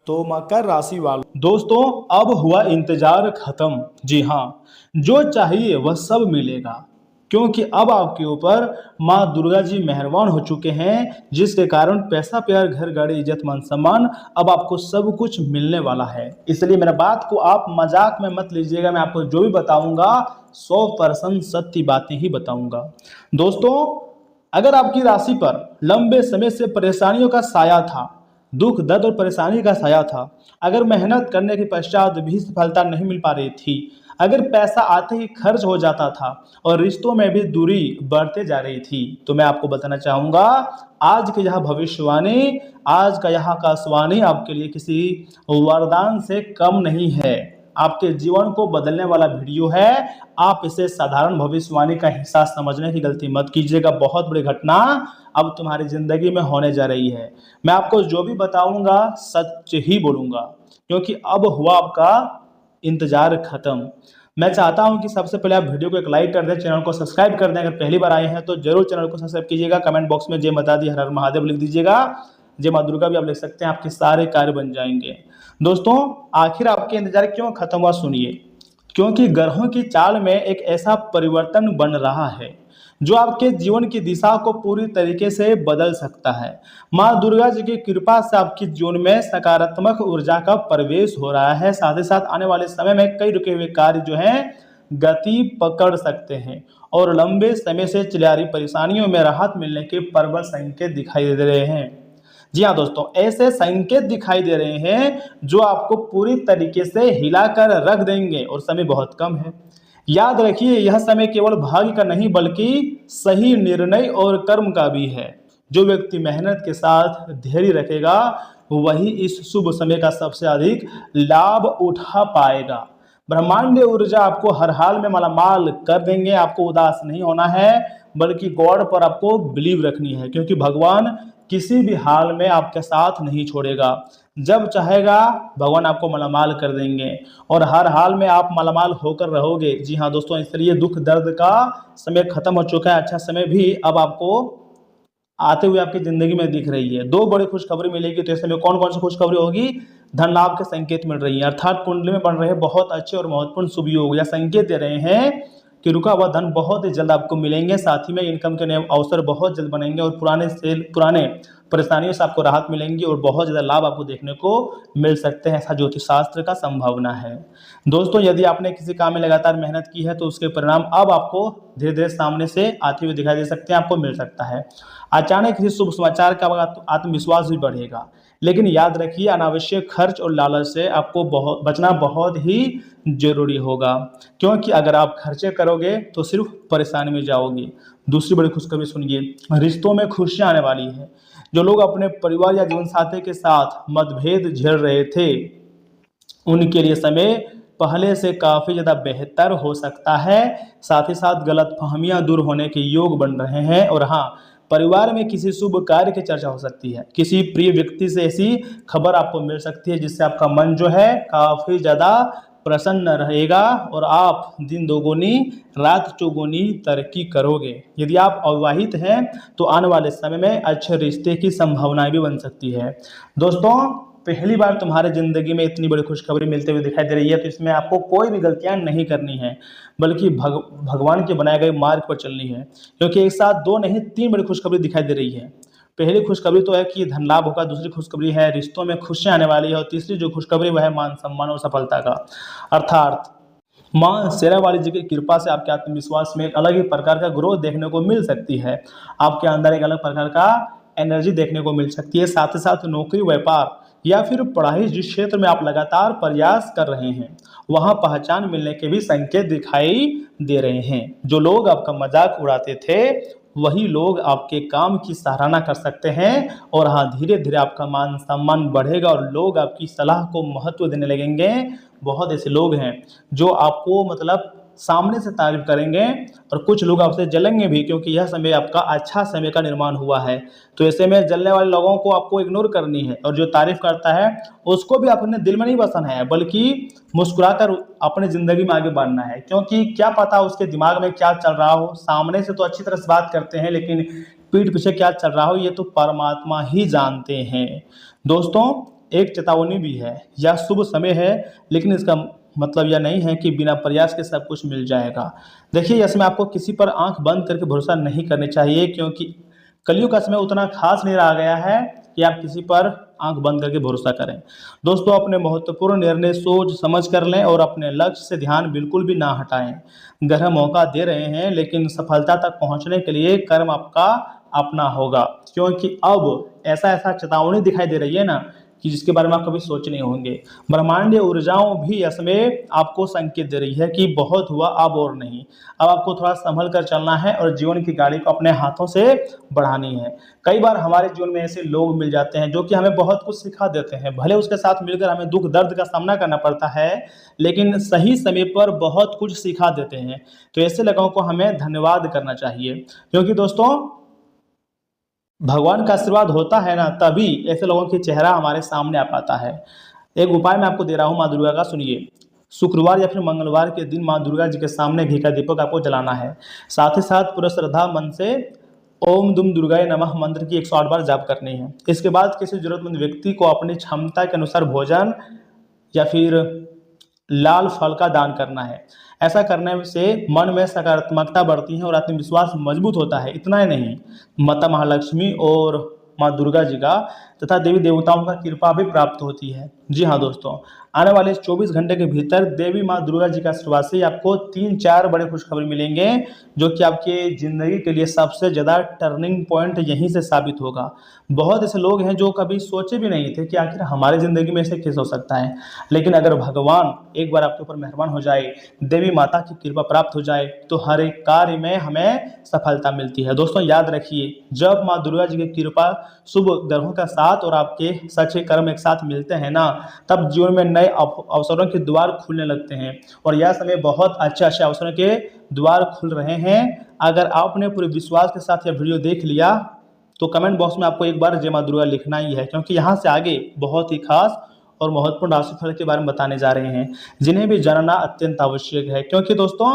तो मकर राशि वालों दोस्तों, अब हुआ इंतजार खत्म। जी हाँ, जो चाहिए वह सब मिलेगा, क्योंकि अब आपके ऊपर माँ दुर्गा जी मेहरबान हो चुके हैं, जिसके कारण पैसा प्यार घर गाड़ी इज्जत मान सम्मान अब आपको सब कुछ मिलने वाला है। इसलिए मेरा बात को आप मजाक में मत लीजिएगा। मैं आपको जो भी बताऊंगा 100% सत्य बातें ही बताऊंगा। दोस्तों, अगर आपकी राशि पर लंबे समय से परेशानियों का साया था, दुख दर्द और परेशानी का साया था, अगर मेहनत करने के पश्चात भी सफलता नहीं मिल पा रही थी, अगर पैसा आते ही खर्च हो जाता था और रिश्तों में भी दूरी बढ़ते जा रही थी, तो मैं आपको बताना चाहूंगा, आज की यह भविष्यवाणी, आज का यह आकाशवाणी आपके लिए किसी वरदान से कम नहीं है। आपके जीवन को बदलने वाला वीडियो है। आप इसे साधारण भविष्यवाणी का हिस्सा समझने की गलती मत कीजिएगा। बहुत बड़ी घटना अब तुम्हारी जिंदगी में होने जा रही है। मैं आपको जो भी बताऊंगा सच ही बोलूंगा, क्योंकि अब हुआ आपका इंतजार खत्म। मैं चाहता हूं कि सबसे पहले आप वीडियो को एक लाइक कर दें, चैनल को सब्सक्राइब कर दें। अगर पहली बार आए हैं तो जरूर चैनल को सब्सक्राइब कीजिएगा। कमेंट बॉक्स में जय माता दी हर हर महादेव लिख दीजिएगा। जय माँ दुर्गा भी आप लिख सकते हैं, आपके सारे कार्य बन जाएंगे। दोस्तों, आखिर आपके इंतजार क्यों खत्म हुआ सुनिए। क्योंकि ग्रहों की चाल में एक ऐसा परिवर्तन बन रहा है जो आपके जीवन की दिशा को पूरी तरीके से बदल सकता है। माँ दुर्गा जी की कृपा से आपके जीवन में सकारात्मक ऊर्जा का प्रवेश हो रहा है। साथ ही साथ आने वाले समय में कई रुके हुए कार्य जो हैं गति पकड़ सकते हैं और लंबे समय से चली आ रही परेशानियों में राहत मिलने के प्रबल संकेत दिखाई दे रहे हैं। जी हाँ दोस्तों, ऐसे संकेत दिखाई दे रहे हैं जो आपको पूरी तरीके से हिलाकर रख देंगे और समय बहुत कम है। याद रखिए, यह समय केवल भाग्य का नहीं बल्कि सही निर्णय और कर्म का भी है। जो व्यक्ति मेहनत के साथ धैर्य रखेगा वही इस शुभ समय का सबसे अधिक लाभ उठा पाएगा। ब्रह्मांडीय ऊर्जा आपको हर हाल में मालामाल कर देंगे। आपको उदास नहीं होना है, बल्कि गॉड पर आपको बिलीव रखनी है, क्योंकि भगवान किसी भी हाल में आपके साथ नहीं छोड़ेगा। जब चाहेगा भगवान आपको मालामाल कर देंगे और हर हाल में आप मालामाल होकर रहोगे। जी हाँ दोस्तों, इसलिए दुख दर्द का समय खत्म हो चुका है। अच्छा समय भी अब आपको आते हुए आपकी जिंदगी में दिख रही है। दो बड़ी खुशखबरी मिलेगी, तो ऐसे में कौन कौन सी खुशखबरी होगी? धन लाभ के संकेत मिल रही है, अर्थात कुंडली में बन रहे बहुत अच्छे और महत्वपूर्ण शुभ योग या संकेत दे रहे हैं कि रुका हुआ धन बहुत ही जल्द आपको मिलेंगे। साथ ही में इनकम के नए अवसर बहुत जल्द बनेंगे और पुराने परेशानियों से आपको राहत मिलेंगी और बहुत ज़्यादा लाभ आपको देखने को मिल सकते हैं। ऐसा ज्योतिष शास्त्र का संभावना है। दोस्तों, यदि आपने किसी काम में लगातार मेहनत की है तो उसके परिणाम अब आपको धीरे धीरे सामने से आते हुए दिखाई दे सकते हैं, आपको मिल सकता है। अचानक किसी शुभ समाचार का आत्मविश्वास भी बढ़ेगा। लेकिन याद रखिए, अनावश्यक खर्च और लालच से आपको बचना बहुत ही जरूरी होगा, क्योंकि अगर आप खर्चे करोगे तो सिर्फ परेशानी में जाओगे। दूसरी बड़ी खुशखबरी सुनिए, रिश्तों में खुशियां आने वाली है। जो लोग अपने परिवार या जीवन साथी के साथ मतभेद झेल रहे थे, उनके लिए समय पहले से काफ़ी ज़्यादा बेहतर हो सकता है। साथ ही साथ गलतफहमियां दूर होने के योग बन रहे हैं। और हाँ, परिवार में किसी शुभ कार्य की चर्चा हो सकती है। किसी प्रिय व्यक्ति से ऐसी खबर आपको मिल सकती है जिससे आपका मन जो है काफ़ी ज़्यादा प्रसन्न रहेगा और आप दिन दोगुनी रात चौगुनी तरक्की करोगे। यदि आप अविवाहित हैं तो आने वाले समय में अच्छे रिश्ते की संभावनाएं भी बन सकती है। दोस्तों, पहली बार तुम्हारे जिंदगी में इतनी बड़ी खुशखबरी मिलते हुए दिखाई दे रही है, तो इसमें आपको कोई भी गलतियां नहीं करनी है, बल्कि भगवान के बनाए गए मार्ग पर चलनी है। क्योंकि एक साथ दो नहीं तीन बड़ी खुशखबरी दिखाई दे रही है। पहली खुशखबरी तो है कि धन लाभ होगा, दूसरी खुशखबरी है रिश्तों में खुशियां आने वाली है, और तीसरी जो खुशखबरी वह है मान सम्मान और सफलता का। अर्थात माँ शेरा वाली जी की कृपा से आपके आत्मविश्वास में एक अलग ही प्रकार का ग्रोथ देखने को मिल सकती है। आपके अंदर एक अलग प्रकार का एनर्जी देखने को मिल सकती है। साथ ही साथ नौकरी, व्यापार या फिर पढ़ाई, जिस क्षेत्र में आप लगातार प्रयास कर रहे हैं वहां पहचान मिलने के भी संकेत दिखाई दे रहे हैं। जो लोग आपका मजाक उड़ाते थे वही लोग आपके काम की सराहना कर सकते हैं। और हाँ, धीरे धीरे आपका मान सम्मान बढ़ेगा और लोग आपकी सलाह को महत्व देने लगेंगे। बहुत ऐसे लोग हैं जो आपको मतलब सामने से तारीफ करेंगे और कुछ लोग आपसे जलेंगे भी, क्योंकि यह समय आपका अच्छा समय का निर्माण हुआ है। तो ऐसे में जलने वाले लोगों को आपको इग्नोर करनी है, और जो तारीफ करता है उसको भी अपने दिल में नहीं बसाना है, बल्कि मुस्कुराकर अपनी जिंदगी में आगे बढ़ना है। क्योंकि क्या पता उसके दिमाग में क्या चल रहा हो। सामने से तो अच्छी तरह से बात करते हैं, लेकिन पीठ पीछे क्या चल रहा हो ये तो परमात्मा ही जानते हैं। दोस्तों, एक चेतावनी भी है, यह शुभ समय है, लेकिन इसका मतलब यह नहीं है कि बिना प्रयास के सब कुछ मिल जाएगा। देखिए, इसमें आपको किसी पर आंख बंद करके भरोसा नहीं करनी चाहिए, क्योंकि कलयुग का समय उतना खास नहीं रह गया है कि आप किसी पर आंख बंद करके भरोसा करें। दोस्तों, अपने महत्वपूर्ण निर्णय सोच समझ कर लें और अपने लक्ष्य से ध्यान बिल्कुल भी ना हटाएं। ग्रह मौका दे रहे हैं, लेकिन सफलता तक पहुंचने के लिए कर्म आपका अपना होगा, क्योंकि अब ऐसा ऐसा चेतावनी दिखाई दे रही है ना कि जिसके बारे में आप कभी सोच नहीं होंगे। ब्रह्मांडीय ऊर्जाओं भी इसमें आपको संकेत दे रही है कि बहुत हुआ, अब और नहीं। अब आपको थोड़ा संभल कर चलना है और जीवन की गाड़ी को अपने हाथों से बढ़ानी है। कई बार हमारे जीवन में ऐसे लोग मिल जाते हैं जो कि हमें बहुत कुछ सिखा देते हैं, भले उसके साथ मिलकर हमें दुख दर्द का सामना करना पड़ता है, लेकिन सही समय पर बहुत कुछ सिखा देते हैं। तो ऐसे लोगों को हमें धन्यवाद करना चाहिए, क्योंकि दोस्तों भगवान का आशीर्वाद होता है ना, तभी ऐसे लोगों की चेहरा हमारे सामने आ पाता है। एक उपाय मैं आपको दे रहा हूँ माँ दुर्गा का, सुनिए। शुक्रवार या फिर मंगलवार के दिन माँ दुर्गा जी के सामने घी का दीपक आपको जलाना है। साथ ही साथ पूरा श्रद्धा मन से ओम दुम दुर्गाय नमः मंत्र की 108 बार जाप करनी है। इसके बाद किसी जरूरतमंद व्यक्ति को अपनी क्षमता के अनुसार भोजन या फिर लाल फल का दान करना है। ऐसा करने से मन में सकारात्मकता बढ़ती है और आत्मविश्वास मजबूत होता है। इतना ही नहीं, माता महालक्ष्मी और माँ दुर्गा जी का तथा देवी देवताओं का कृपा भी प्राप्त होती है। जी हाँ दोस्तों, आने वाले 24 घंटे के भीतर देवी माँ दुर्गा जी का आशीर्वाद से आपको 3-4 बड़े खुशखबरी मिलेंगे, जो कि आपके ज़िंदगी के लिए सबसे ज़्यादा टर्निंग पॉइंट यहीं से साबित होगा। बहुत ऐसे लोग हैं जो कभी सोचे भी नहीं थे कि आखिर हमारे ज़िंदगी में ऐसे कैसे हो सकता है, लेकिन अगर भगवान एक बार आपके ऊपर मेहरबान हो जाए, देवी माता की कृपा प्राप्त हो जाए, तो हर एक कार्य में हमें सफलता मिलती है। दोस्तों याद रखिए, जब माँ दुर्गा जी की कृपा, शुभ ग्रहों का साथ और आपके सच्चे कर्म एक साथ मिलते हैं ना, तब जीवन में नए अवसरों के द्वार खुलने लगते हैं। और यह समय बहुत अच्छे अच्छे अवसरों के द्वार खुल रहे हैं। अगर आपने पूरे विश्वास के साथ यह वीडियो देख लिया, तो कमेंट बॉक्स में आपको एक बार जय माँ दुर्गा लिखना ही है, क्योंकि यहाँ से आगे बहुत ही खास और महत्वपूर्ण राशिफल के बारे में बताने जा रहे हैं, जिन्हें भी जानना अत्यंत आवश्यक है। क्योंकि दोस्तों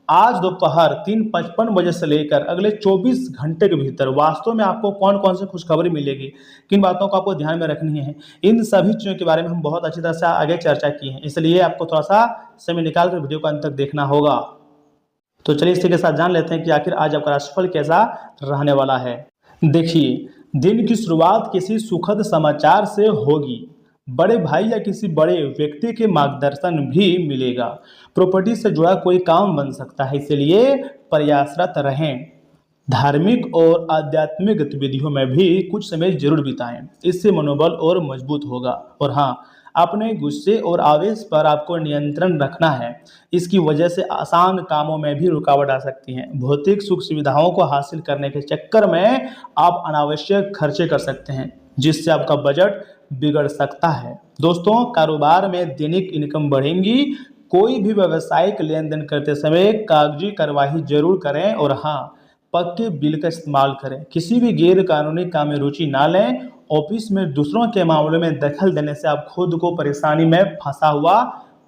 आज दोपहर 3:55 बजे से लेकर अगले 24 घंटे के भीतर वास्तव में आपको कौन कौन सी खुशखबरी मिलेगी, किन बातों को आपको ध्यान में रखनी है, इन सभी चीज़ों के बारे में हम बहुत अच्छी तरह से आगे चर्चा की है। इसलिए आपको थोड़ा सा समय निकाल कर वीडियो को अंत तक देखना होगा। तो चलिए इसी के साथ जान लेते हैं कि आखिर आज आपका राशिफल कैसा रहने वाला है। देखिए, दिन की शुरुआत किसी सुखद समाचार से होगी। बड़े भाई या किसी बड़े व्यक्ति के मार्गदर्शन भी मिलेगा। प्रॉपर्टी से जुड़ा कोई काम बन सकता है, इसलिए प्रयासरत रहें। धार्मिक और आध्यात्मिक गतिविधियों में भी कुछ समय जरूर बिताएं, इससे मनोबल और मजबूत होगा। और हाँ, अपने गुस्से और आवेश पर आपको नियंत्रण रखना है, इसकी वजह से आसान कामों में भी रुकावट आ सकती है। भौतिक सुख सुविधाओं को हासिल करने के चक्कर में आप अनावश्यक खर्चे कर सकते हैं, जिससे आपका बजट बिगड़ सकता है। दोस्तों, कारोबार में दैनिक इनकम बढ़ेगी। कोई भी व्यावसायिक लेन देन करते समय कागजी कार्यवाही जरूर करें। और हाँ, पक्के बिल का इस्तेमाल करें। किसी भी गैर कानूनी काम में रुचि ना लें। ऑफिस में दूसरों के मामलों में दखल देने से आप खुद को परेशानी में फंसा हुआ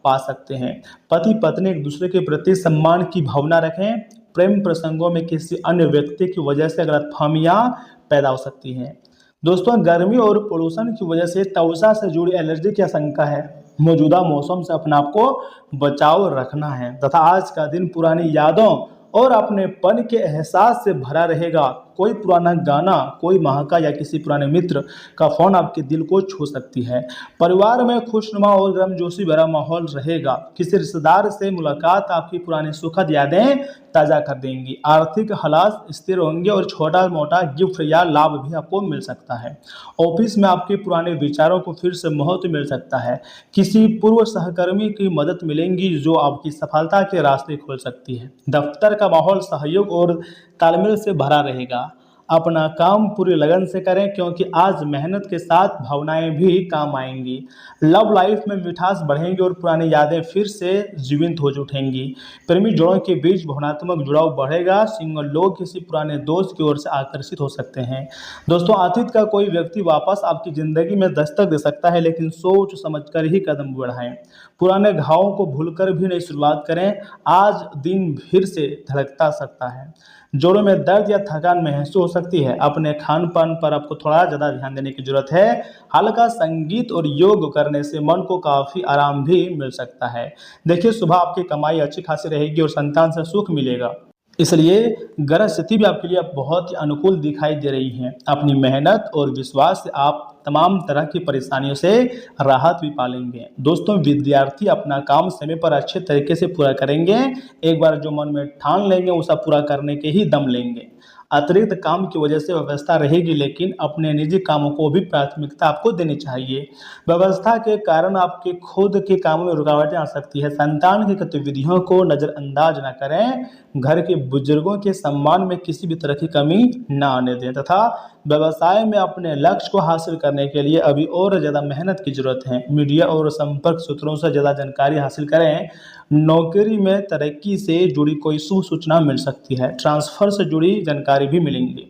पा सकते हैं। पति पत्नी एक दूसरे के प्रति सम्मान की भावना रखें। प्रेम प्रसंगों में किसी अन्य व्यक्ति की वजह से गलतफहमियां पैदा हो सकती हैं। दोस्तों, गर्मी और पोल्यूशन की वजह से त्वचा से जुड़ी एलर्जी की आशंका है। मौजूदा मौसम से अपने आप को बचाव रखना है तथा आज का दिन पुरानी यादों और अपनेपन के एहसास से भरा रहेगा। कोई पुराना गाना, कोई महाका या किसी पुराने मित्र का फोन आपके दिल को छू सकती है। परिवार में खुशनुमा और गर्मजोशी भरा माहौल रहेगा। किसी रिश्तेदार से मुलाकात आपकी पुरानी सुखद यादें ताज़ा कर देंगी। आर्थिक हालात स्थिर होंगे और छोटा मोटा गिफ्ट या लाभ भी आपको मिल सकता है। ऑफिस में आपके पुराने विचारों को फिर से महत्व मिल सकता है। किसी पूर्व सहकर्मी की मदद मिलेंगी जो आपकी सफलता के रास्ते खोल सकती है। दफ्तर का माहौल सहयोग और तालमेल से भरा रहेगा। अपना काम पूरी लगन से करें, क्योंकि आज मेहनत के साथ भावनाएं भी काम आएंगी। लव लाइफ में मिठास बढ़ेंगी और पुरानी यादें फिर से जीवंत हो उठेंगी। प्रेमी जोड़ों के बीच भावनात्मक जुड़ाव बढ़ेगा। सिंगल लोग किसी पुराने दोस्त की ओर से आकर्षित हो सकते हैं। दोस्तों, अतीत का कोई व्यक्ति वापस आपकी जिंदगी में दस्तक दे सकता है, लेकिन सोच समझकर ही कदम बढ़ाएं। पुराने घावों को भूलकर भी नई शुरुआत करें। आज दिन फिर से धड़कता सकता है। जोड़ों में दर्द या थकान महसूस हो सकती है। अपने खान पान पर आपको थोड़ा ज़्यादा ध्यान देने की जरूरत है। हल्का संगीत और योग करने से मन को काफ़ी आराम भी मिल सकता है। देखिए, सुबह आपकी कमाई अच्छी खासी रहेगी और संतान से सुख मिलेगा। इसलिए ग्रह स्थिति भी आपके लिए अब बहुत ही अनुकूल दिखाई दे रही है। अपनी मेहनत और विश्वास से आप तमाम तरह की परेशानियों से राहत भी पालेंगे। दोस्तों, विद्यार्थी अपना काम समय पर अच्छे तरीके से पूरा करेंगे। एक बार जो मन में ठान लेंगे वो सब पूरा करने के ही दम लेंगे। अतिरिक्त काम की वजह से व्यवस्था रहेगी, लेकिन अपने निजी कामों को भी प्राथमिकता आपको देनी चाहिए। व्यवस्था के कारण आपके खुद के कामों में रुकावटें आ सकती है। संतान की गतिविधियों को नज़रअंदाज न करें। घर के बुजुर्गों के सम्मान में किसी भी तरह की कमी न आने दें तथा व्यवसाय में अपने लक्ष्य को हासिल करने के लिए अभी और ज़्यादा मेहनत की ज़रूरत है। मीडिया और संपर्क सूत्रों से ज़्यादा जानकारी हासिल करें। नौकरी में तरक्की से जुड़ी कोई शुभ सूचना मिल सकती है। ट्रांसफ़र से जुड़ी जानकारी भी मिलेंगी।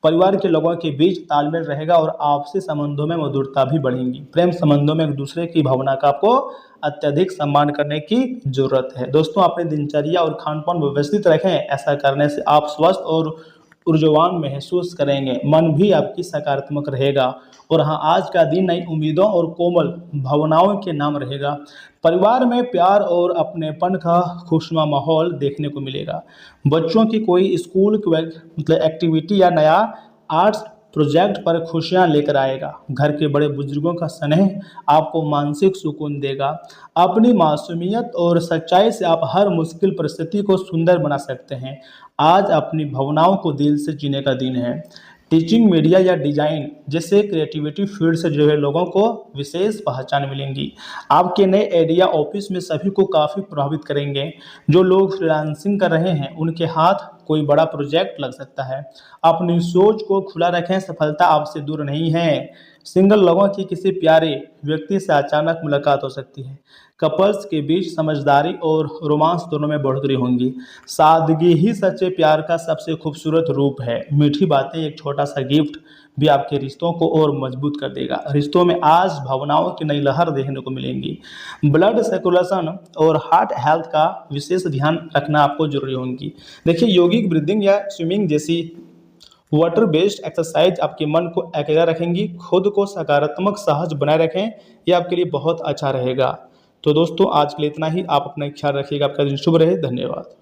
परिवार के लोगों के बीच तालमेल रहेगा और आपसी संबंधों में मधुरता भी बढ़ेगी। प्रेम संबंधों में एक दूसरे की भावना का आपको अत्यधिक सम्मान करने की जरूरत है। दोस्तों, अपनी दिनचर्या और खान पान व्यवस्थित रखें। ऐसा करने से आप स्वस्थ और ऊर्जावान महसूस करेंगे। मन भी आपकी सकारात्मक रहेगा और हाँ, आज का दिन नई उम्मीदों और कोमल भावनाओं के नाम रहेगा। परिवार में प्यार और अपनेपन का खुशनुमा माहौल देखने को मिलेगा। बच्चों की कोई स्कूल की मतलब एक्टिविटी या नया आर्ट्स प्रोजेक्ट पर खुशियां लेकर आएगा। घर के बड़े बुजुर्गों का स्नेह आपको मानसिक सुकून देगा। अपनी मासूमियत और सच्चाई से आप हर मुश्किल परिस्थिति को सुंदर बना सकते हैं। आज अपनी भावनाओं को दिल से जीने का दिन है। टीचिंग, मीडिया या डिजाइन जैसे क्रिएटिविटी फील्ड से जुड़े लोगों को विशेष पहचान मिलेंगी। आपके नए आइडिया ऑफिस में सभी को काफ़ी प्रभावित करेंगे। जो लोग फ्रीलांसिंग कर रहे हैं उनके हाथ कोई बड़ा प्रोजेक्ट लग सकता है। अपनी सोच को खुला रखें, सफलता आपसे दूर नहीं है। सिंगल लोगों की किसी प्यारे व्यक्ति से अचानक मुलाकात हो सकती है। कपल्स के बीच समझदारी और रोमांस दोनों में बढ़ोतरी होंगी। सादगी ही सच्चे प्यार का सबसे खूबसूरत रूप है। मीठी बातें, एक छोटा सा गिफ्ट भी आपके रिश्तों को और मजबूत कर देगा। रिश्तों में आज भावनाओं की नई लहर देखने को मिलेंगी। ब्लड सर्कुलेशन और हार्ट हेल्थ का विशेष ध्यान रखना आपको जरूरी होगी। देखिए, यौगिक ब्रीदिंग या स्विमिंग जैसी वाटर बेस्ड एक्सरसाइज आपके मन को एकाग्र रखेंगी। खुद को सकारात्मक सहज बनाए रखें, यह आपके लिए बहुत अच्छा रहेगा। तो दोस्तों, आज के लिए इतना ही। आप अपना ख्याल रखिएगा। आपका दिन शुभ रहे। धन्यवाद।